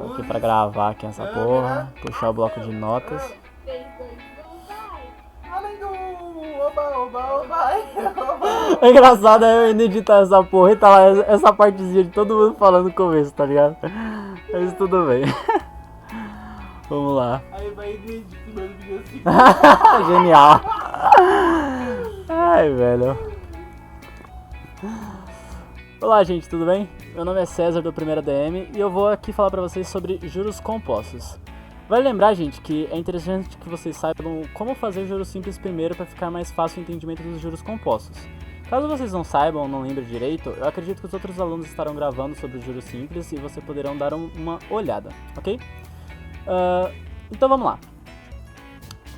aqui pra gravar aqui essa porra. Puxar o bloco de notas. 3, 2, 1, vai! É engraçado eu indo editar essa porra e tá lá essa partezinha de todo mundo falando no começo, tá ligado? Mas tudo bem. Vamos lá. Aí vai editando o vídeo assim. Genial. Ai, velho. Olá, gente, tudo bem? Meu nome é César do Primeira DM e eu vou aqui falar pra vocês sobre juros compostos. Vale lembrar, gente, que é interessante que vocês saibam como fazer juros simples primeiro para ficar mais fácil o entendimento dos juros compostos. Caso vocês não saibam ou não lembrem direito, eu acredito que os outros alunos estarão gravando sobre os juros simples e vocês poderão dar uma olhada, ok? Então vamos lá.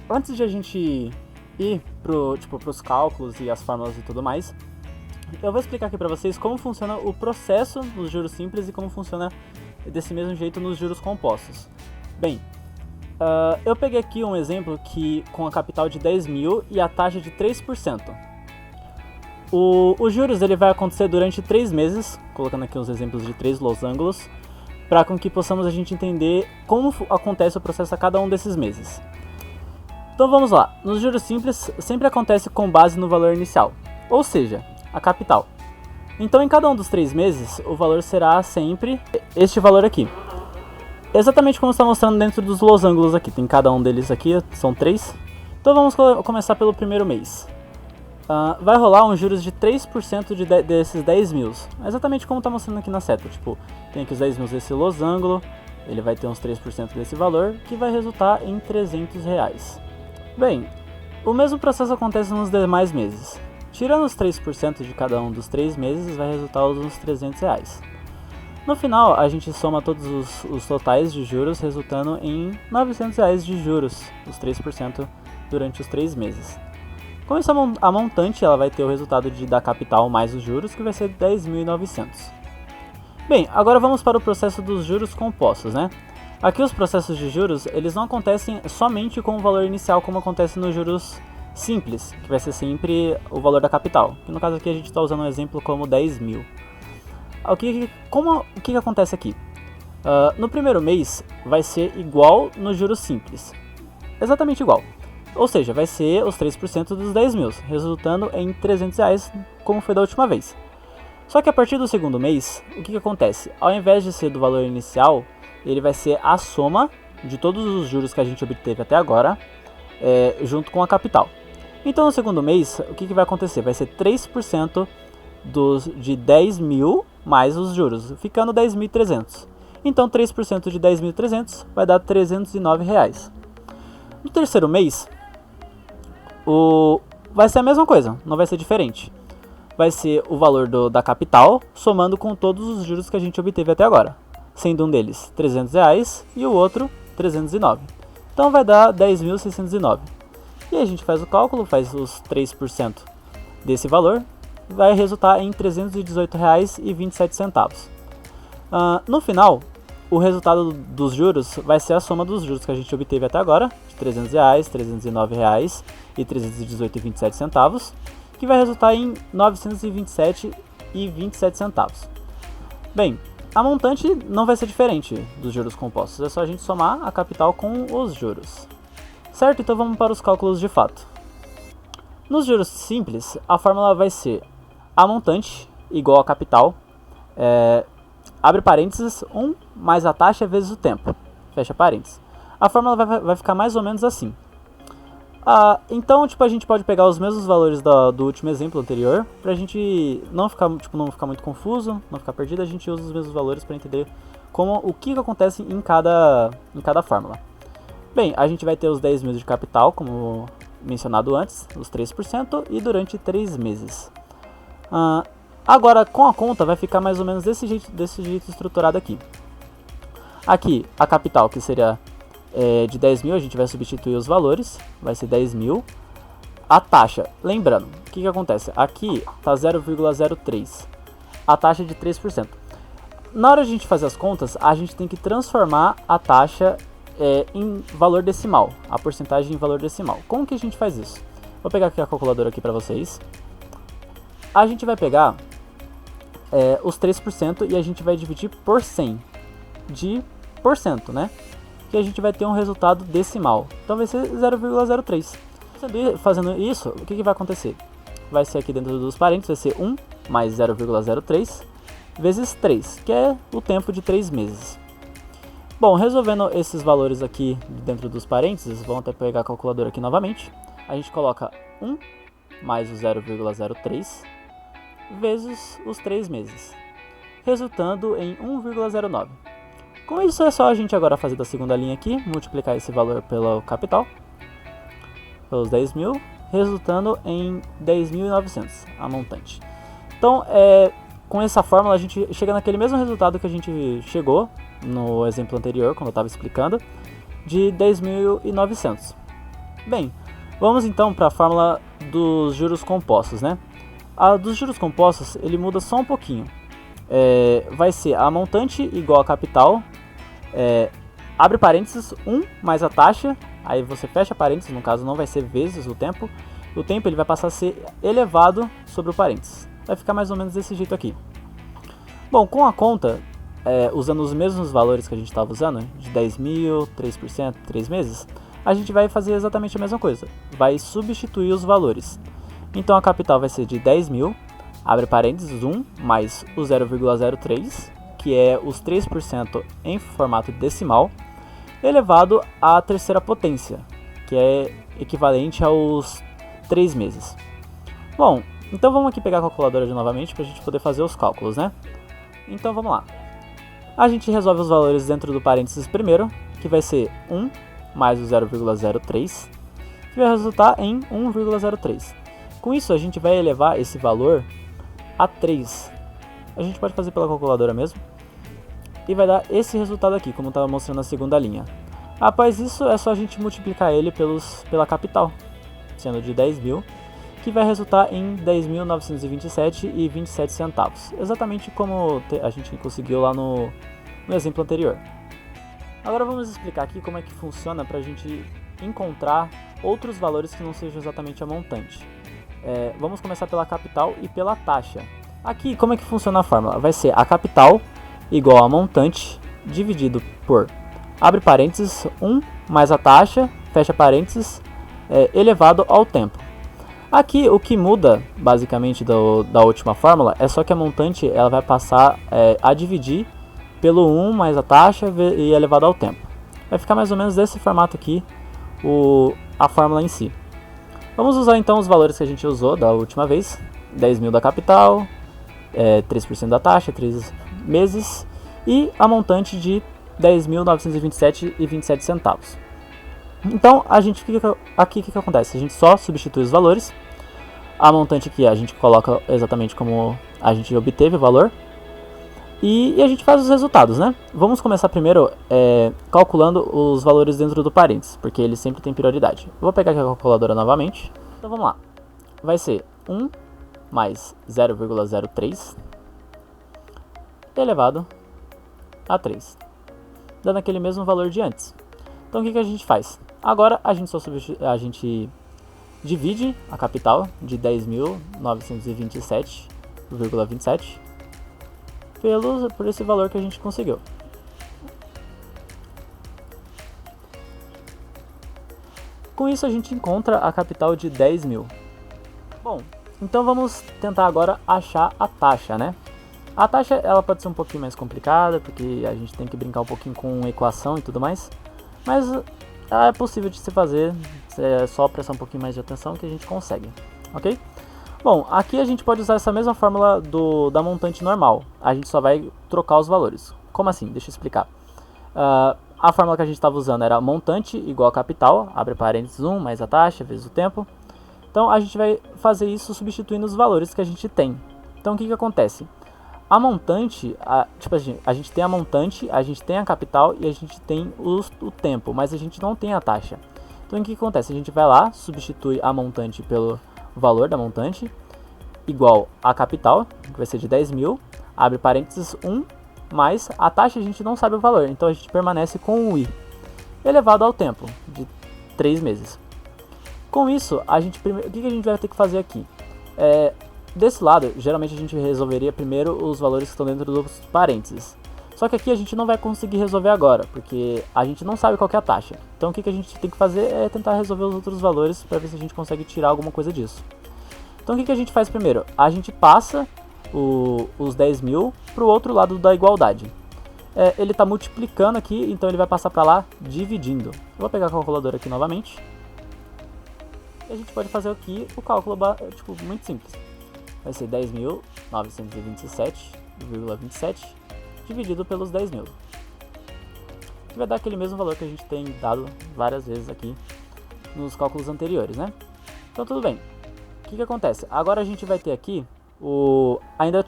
Antes de a gente ir pros cálculos e as fórmulas e tudo mais, eu vou explicar aqui pra vocês como funciona o processo nos juros simples e como funciona desse mesmo jeito nos juros compostos. Bem, eu peguei aqui um exemplo que com a capital de 10 mil e a taxa de 3%. Os juros ele vai acontecer durante 3 meses, colocando aqui os exemplos de 3 losangos, para com que possamos a gente entender como acontece o processo a cada um desses meses. Então vamos lá, nos juros simples sempre acontece com base no valor inicial, ou seja, a capital. Então em cada um dos 3 meses o valor será sempre este valor aqui. Exatamente como está mostrando dentro dos losangos aqui, tem cada um deles aqui, são 3. Então vamos começar pelo primeiro mês. Vai rolar uns juros de 3% desses 10 mil, exatamente como está mostrando aqui na seta. Tipo, tem aqui os 10 mil desse losango, ele vai ter uns 3% desse valor, que vai resultar em R$300. Bem, o mesmo processo acontece nos demais meses. Tirando os 3% de cada um dos 3 meses, vai resultar uns R$300. No final, a gente soma todos os totais de juros, resultando em R$900 de juros, os 3% durante os 3 meses. Com isso, a montante ela vai ter o resultado da capital mais os juros, que vai ser 10.900. Bem, agora vamos para o processo dos juros compostos, né? Aqui os processos de juros, eles não acontecem somente com o valor inicial, como acontece nos juros simples, que vai ser sempre o valor da capital. Que no caso aqui a gente está usando um exemplo como 10 mil. O que acontece aqui? No primeiro mês vai ser igual nos juros simples, exatamente igual, ou seja, vai ser os 3% dos 10 mil, resultando em R$300 como foi da última vez. Só que a partir do segundo mês, o que acontece? Ao invés de ser do valor inicial, ele vai ser a soma de todos os juros que a gente obteve até agora, junto com a capital. Então no segundo mês, o que vai acontecer? Vai ser 3% de 10 mil mais os juros, ficando 10.300. Então 3% de 10.300 vai dar R$309. No terceiro mês, vai ser a mesma coisa, não vai ser diferente. Vai ser o valor da capital, somando com todos os juros que a gente obteve até agora, sendo um deles R$300 e o outro 309. Então vai dar 10.609. E aí a gente faz o cálculo, faz os 3% desse valor, vai resultar em R$318,27. No final, o resultado dos juros vai ser a soma dos juros que a gente obteve até agora, de R$300, R$309 e R$318,27, que vai resultar em R$927,27. Bem, a montante não vai ser diferente dos juros compostos, é só a gente somar a capital com os juros. Certo? Então vamos para os cálculos de fato. Nos juros simples, a fórmula vai ser a montante igual a capital, abre parênteses, 1 mais a taxa vezes o tempo, fecha parênteses. A fórmula vai ficar mais ou menos assim. Então, a gente pode pegar os mesmos valores do último exemplo anterior, pra gente não ficar muito confuso, não ficar perdido, a gente usa os mesmos valores para entender o que acontece em cada fórmula. Bem, a gente vai ter os 10 mil de capital, como mencionado antes, os 3%, e durante 3 meses. Agora, com a conta, vai ficar mais ou menos desse jeito estruturado aqui. Aqui, a capital, que seria de 10 mil, a gente vai substituir os valores, vai ser 10 mil. A taxa, lembrando, o que acontece? Aqui está 0,03, a taxa de 3%. Na hora de a gente fazer as contas, a gente tem que transformar a taxa em valor decimal, a porcentagem em valor decimal. Como que a gente faz isso? Vou pegar aqui a calculadora aqui para vocês. A gente vai pegar os 3% e a gente vai dividir por 100 de por cento, né? Que a gente vai ter um resultado decimal. Então vai ser 0,03. Fazendo isso, o que vai acontecer? Vai ser aqui dentro dos parênteses, vai ser 1 mais 0,03 vezes 3, que é o tempo de 3 meses. Bom, resolvendo esses valores aqui dentro dos parênteses, vamos até pegar a calculadora aqui novamente. A gente coloca 1 mais o 0,03 vezes os 3 meses, resultando em 1,09. Com isso é só a gente agora fazer da segunda linha aqui, multiplicar esse valor pelo capital, pelos 10.000, resultando em 10.900, a montante. Então, com essa fórmula a gente chega naquele mesmo resultado que a gente chegou no exemplo anterior, quando eu estava explicando, de 10.900. Bem, vamos então para a fórmula dos juros compostos, né? A dos juros compostos, ele muda só um pouquinho. Vai ser a montante igual a capital, abre parênteses, 1 mais a taxa, aí você fecha parênteses, no caso não vai ser vezes o tempo ele vai passar a ser elevado sobre o parênteses. Vai ficar mais ou menos desse jeito aqui. Bom, com a conta, usando os mesmos valores que a gente estava usando, de 10.000, 3%, 3 meses, a gente vai fazer exatamente a mesma coisa. Vai substituir os valores. Então a capital vai ser de 10.000, abre parênteses, 1 mais o 0,03, que é os 3% em formato decimal, elevado à terceira potência, que é equivalente aos 3 meses. Bom, então vamos aqui pegar a calculadora novamente para a gente poder fazer os cálculos, né? Então vamos lá. A gente resolve os valores dentro do parênteses primeiro, que vai ser 1 mais o 0,03, que vai resultar em 1,03. Com isso a gente vai elevar esse valor a 3. A gente pode fazer pela calculadora mesmo. E vai dar esse resultado aqui, como estava mostrando na segunda linha. Após isso, é só a gente multiplicar ele pela capital, sendo de 10.000, que vai resultar em 10.927,27 centavos. Exatamente como a gente conseguiu lá no exemplo anterior. Agora vamos explicar aqui como é que funciona para a gente encontrar outros valores que não sejam exatamente a montante. Vamos começar pela capital e pela taxa. Aqui, como é que funciona a fórmula? Vai ser a capital igual a montante dividido por, abre parênteses, 1 mais a taxa, fecha parênteses, elevado ao tempo. Aqui o que muda basicamente da última fórmula é só que a montante ela vai passar a dividir pelo 1 mais a taxa e elevado ao tempo. Vai ficar mais ou menos desse formato aqui a fórmula em si. Vamos usar então os valores que a gente usou da última vez. 10.000 da capital, 3% da taxa, 3 meses e a montante de 10.927,27 centavos. Então, aqui o que acontece? A gente só substitui os valores. A montante aqui a gente coloca exatamente como a gente obteve o valor. E a gente faz os resultados, né? Vamos começar primeiro calculando os valores dentro do parênteses, porque eles sempre têm prioridade. Eu vou pegar aqui a calculadora novamente. Então vamos lá. Vai ser 1 mais 0,03 elevado a 3, dando aquele mesmo valor de antes. Então o que a gente faz? Agora a gente divide a capital de 10.927,27 por esse valor que a gente conseguiu. Com isso a gente encontra a capital de 10.000. Bom, então vamos tentar agora achar a taxa, né? A taxa ela pode ser um pouquinho mais complicada, porque a gente tem que brincar um pouquinho com equação e tudo mais, mas ela é possível de se fazer, é só prestar um pouquinho mais de atenção que a gente consegue, ok? Bom, aqui a gente pode usar essa mesma fórmula da montante normal, a gente só vai trocar os valores. Como assim? Deixa eu explicar. A fórmula que a gente estava usando era montante igual a capital, abre parênteses 1 mais a taxa vezes o tempo. Então a gente vai fazer isso substituindo os valores que a gente tem. Então o que acontece? A montante, a gente tem a montante, a gente tem a capital e a gente tem o tempo, mas a gente não tem a taxa. Então o que acontece? A gente vai lá, substitui a montante pelo valor da montante, igual a capital, que vai ser de 10.000, abre parênteses 1, mais a taxa a gente não sabe o valor, então a gente permanece com o i, elevado ao tempo, de 3 meses. Com isso, o que a gente vai ter que fazer aqui? Desse lado, geralmente a gente resolveria primeiro os valores que estão dentro dos parênteses. Só que aqui a gente não vai conseguir resolver agora, porque a gente não sabe qual que é a taxa. Então o que a gente tem que fazer é tentar resolver os outros valores para ver se a gente consegue tirar alguma coisa disso. Então o que a gente faz primeiro? A gente passa os 10 mil para o outro lado da igualdade. Ele está multiplicando aqui, então ele vai passar para lá dividindo. Eu vou pegar a calculadora aqui novamente. E a gente pode fazer aqui o cálculo tipo, muito simples. Vai ser 10.927,27 dividido pelos 10 mil. Que vai dar aquele mesmo valor que a gente tem dado várias vezes aqui nos cálculos anteriores, né? Então tudo bem. O que acontece? Agora a gente vai ter aqui ainda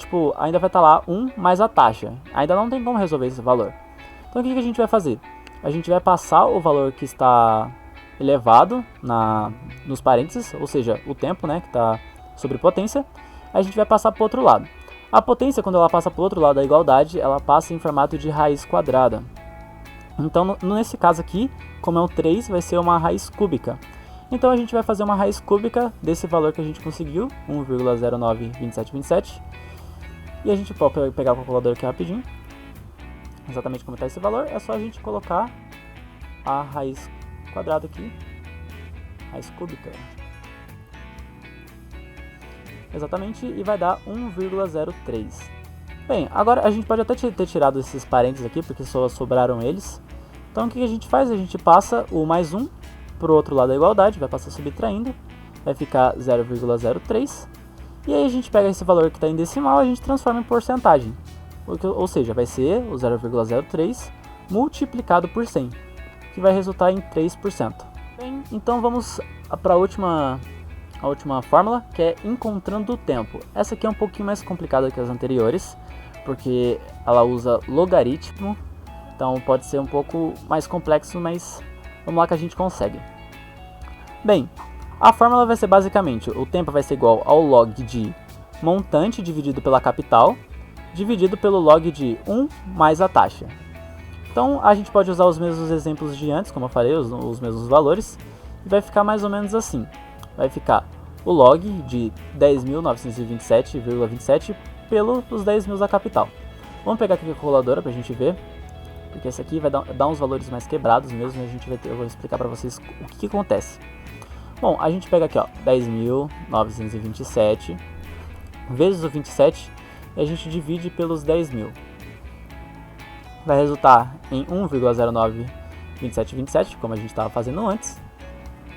vai estar lá 1 mais a taxa. Ainda não tem como resolver esse valor. Então o que a gente vai fazer? A gente vai passar o valor que está elevado nos parênteses, ou seja, o tempo, né, que está sobre potência. A gente vai passar para o outro lado. A potência, quando ela passa para o outro lado da igualdade, ela passa em formato de raiz quadrada. Então nesse caso aqui, como é um 3, vai ser uma raiz cúbica. Então a gente vai fazer uma raiz cúbica desse valor que a gente conseguiu, 1,092727. E a gente pode pegar o calculador aqui rapidinho. Exatamente como está esse valor, é só a gente colocar a raiz quadrada aqui, raiz cúbica. Exatamente, e vai dar 1,03. Bem, agora a gente pode até ter tirado esses parênteses aqui, porque só sobraram eles. Então o que a gente faz? A gente passa o mais 1 para o outro lado da igualdade, vai passar subtraindo, vai ficar 0,03. E aí a gente pega esse valor que está em decimal e a gente transforma em porcentagem. Ou seja, vai ser o 0,03 multiplicado por 100, que vai resultar em 3%. Bem, então vamos para a última fórmula, que é encontrando o tempo. Essa aqui é um pouquinho mais complicada que as anteriores, porque ela usa logaritmo, então pode ser um pouco mais complexo, mas vamos lá que a gente consegue. Bem, a fórmula vai ser basicamente, o tempo vai ser igual ao log de montante dividido pela capital, dividido pelo log de 1 mais a taxa. Então a gente pode usar os mesmos exemplos de antes, como eu falei, os mesmos valores, e vai ficar mais ou menos assim. Vai ficar o log de 10.927,27 pelos 10 mil da capital. Vamos pegar aqui a calculadora para a gente ver, porque essa aqui vai dar uns valores mais quebrados mesmo, e eu vou explicar para vocês o que acontece. Bom, a gente pega aqui, ó, 10.927 vezes o 27 e a gente divide pelos 10 mil. Vai resultar em 1,092727, como a gente estava fazendo antes.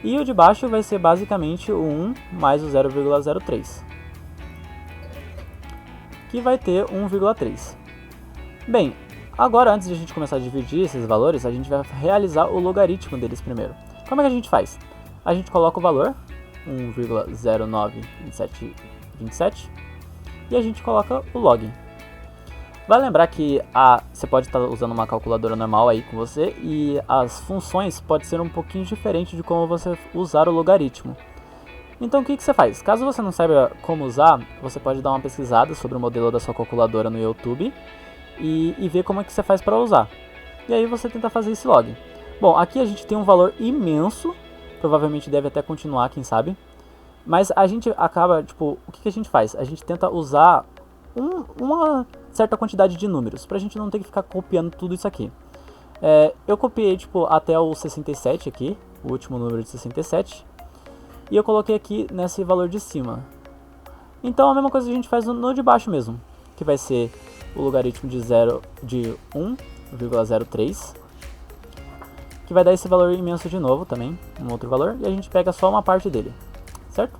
E o de baixo vai ser basicamente o 1 mais o 0,03, que vai ter 1,3. Bem, agora antes de a gente começar a dividir esses valores, a gente vai realizar o logaritmo deles primeiro. Como é que a gente faz? A gente coloca o valor, 1,092727, e a gente coloca o log. Vai lembrar que você pode estar usando uma calculadora normal aí com você e as funções podem ser um pouquinho diferentes de como você usar o logaritmo. Então o que você faz? Caso você não saiba como usar, você pode dar uma pesquisada sobre o modelo da sua calculadora no YouTube e ver como é que você faz para usar. E aí você tenta fazer esse log. Bom, aqui a gente tem um valor imenso, provavelmente deve até continuar, quem sabe. Mas a gente acaba, o que a gente faz? A gente tenta usar uma certa quantidade de números, pra gente não ter que ficar copiando tudo isso aqui. Eu copiei, até o 67 aqui, o último número de 67, e eu coloquei aqui nesse valor de cima. Então a mesma coisa que a gente faz no de baixo mesmo, que vai ser o logaritmo de 1,03, que vai dar esse valor imenso de novo também, um outro valor, e a gente pega só uma parte dele, certo?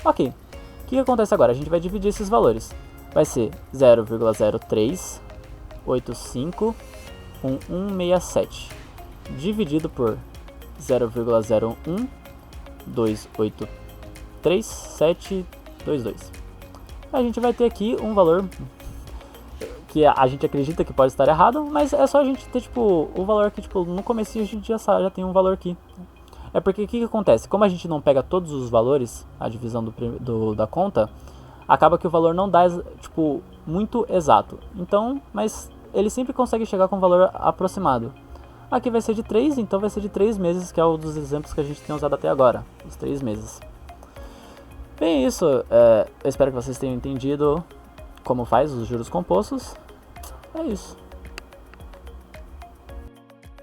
Ok, o que acontece agora? A gente vai dividir esses valores. Vai ser 0,03851167 dividido por 0,01283722. A gente vai ter aqui um valor que a gente acredita que pode estar errado, mas é só a gente ter o valor que no começo a gente já tem um valor aqui. É porque o que acontece? Como a gente não pega todos os valores, a divisão da conta, acaba que o valor não dá muito exato. Então, mas ele sempre consegue chegar com um valor aproximado. Aqui vai ser de 3, então vai ser de 3 meses, que é um dos exemplos que a gente tem usado até agora, os 3 meses. Bem, isso, eu espero que vocês tenham entendido como faz os juros compostos. É isso.